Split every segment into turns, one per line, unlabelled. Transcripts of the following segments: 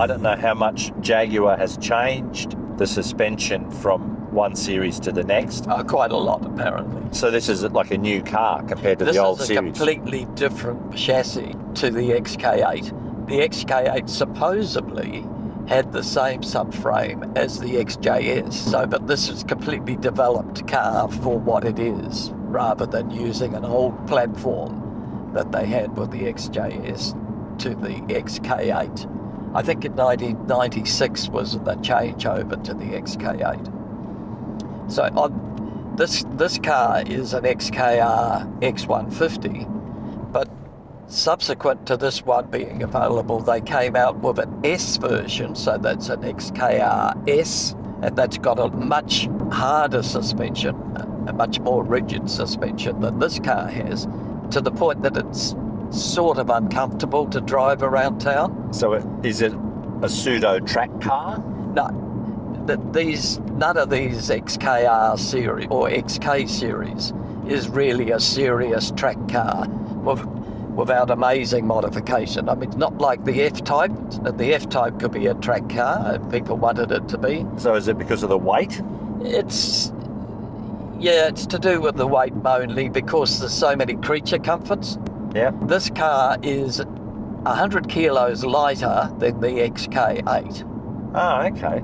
I don't know how much Jaguar has changed the suspension from one series to the next.
Quite a lot, apparently.
So this is like a new car compared to the old series.
This is a completely different chassis to the XK8. The XK8 supposedly had the same subframe as the XJS, so but this is a completely developed car for what it is, rather than using an old platform that they had with the XJS to the XK8. I think in 1996 was the changeover to the XK8. So this car is an XKR x150, but subsequent to this one being available, they came out with an S version, so that's an XKR S, and that's got a much harder suspension, a much more rigid suspension than this car has, to the point that it's sort of uncomfortable to drive around town.
So is it a pseudo track car?
No, none of these XKR series or XK series is really a serious track car without amazing modification. I mean, it's not like the F-Type. The F-Type could be a track car if people wanted it to be.
So is it because of the weight?
It's to do with the weight mainly, because there's so many creature comforts.
Yeah.
This car is 100 kilos lighter than the XK8.
Oh, okay.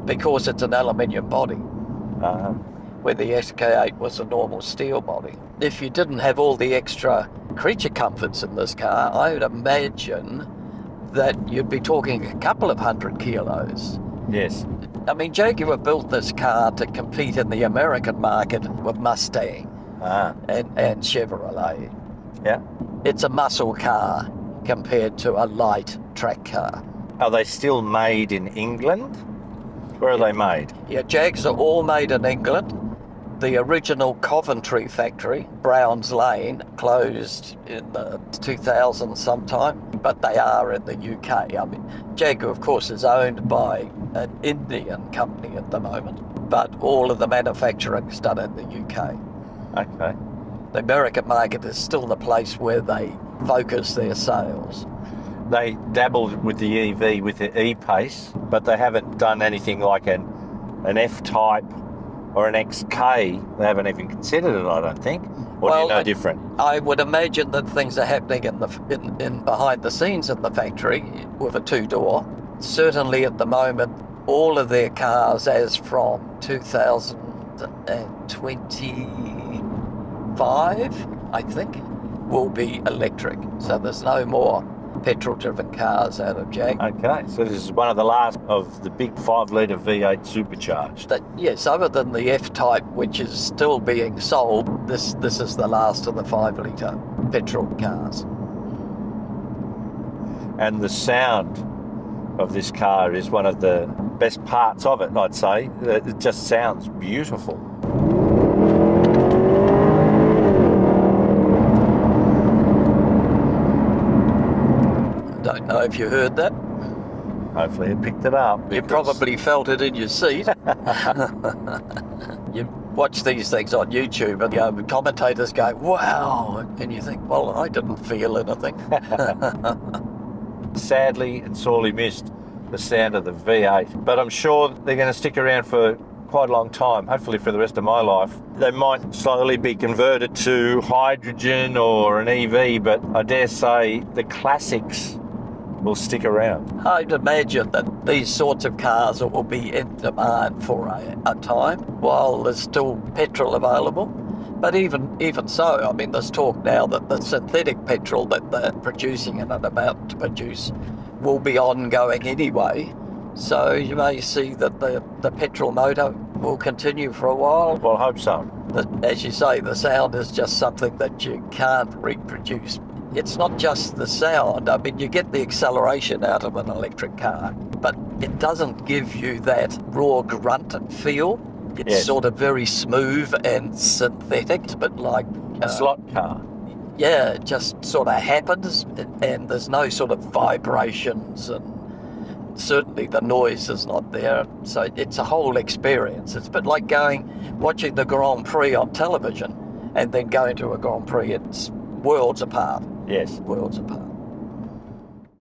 Because it's an aluminium body, where the XK8 was a normal steel body. If you didn't have all the extra creature comforts in this car, I would imagine that you'd be talking a couple of 100 kilos.
Yes.
I mean, Jaguar built this car to compete in the American market with Mustang and Chevrolet.
Yeah.
It's a muscle car compared to a light track car.
Are they still made in England? Where are they made?
Yeah, Jags are all made in England. The original Coventry factory, Browns Lane, closed in 2000 sometime, but they are in the UK. I mean, Jaguar, of course, is owned by an Indian company at the moment, but all of the manufacturing is done in the UK.
Okay.
The American market is still the place where they focus their sales.
They dabbled with the EV with the E-Pace, but they haven't done anything like an F-Type or an XK. They haven't even considered it, I don't think. Or do you know different?
I would imagine that things are happening in behind the scenes in the factory with a two-door. Certainly at the moment, all of their cars, as from 2025, I think, will be electric. So there's no more petrol-driven cars out of Jag.
Okay, so this is one of the last of the big 5-litre V8 supercharged.
Yes, other than the F-Type, which is still being sold, this is the last of the 5-litre petrol cars.
And the sound of this car is one of the best parts of it, I'd say. It just sounds beautiful.
Don't know if you heard that.
Hopefully it picked it up.
You probably felt it in your seat. You watch these things on YouTube and the commentators go, wow, and you think, well, I didn't feel anything.
Sadly and sorely missed the sound of the V8, but I'm sure they're going to stick around for quite a long time, hopefully for the rest of my life. They might slowly be converted to hydrogen or an EV, but I dare say the classics will stick around.
I'd imagine that these sorts of cars will be in demand for a time while there's still petrol available. But even so, I mean, there's talk now that the synthetic petrol that they're producing and are about to produce will be ongoing anyway. So you may see that the petrol motor will continue for a while.
Well, I hope so.
As you say, the sound is just something that you can't reproduce. It's not just the sound. I mean, you get the acceleration out of an electric car, but it doesn't give you that raw grunt feel. It's sort of very smooth and synthetic, but like
a slot car.
Yeah, it just sort of happens, and there's no sort of vibrations, and certainly the noise is not there. So it's a whole experience. It's a bit like watching the Grand Prix on television and then going to a Grand Prix. It's worlds apart.
Yes.
Worlds apart.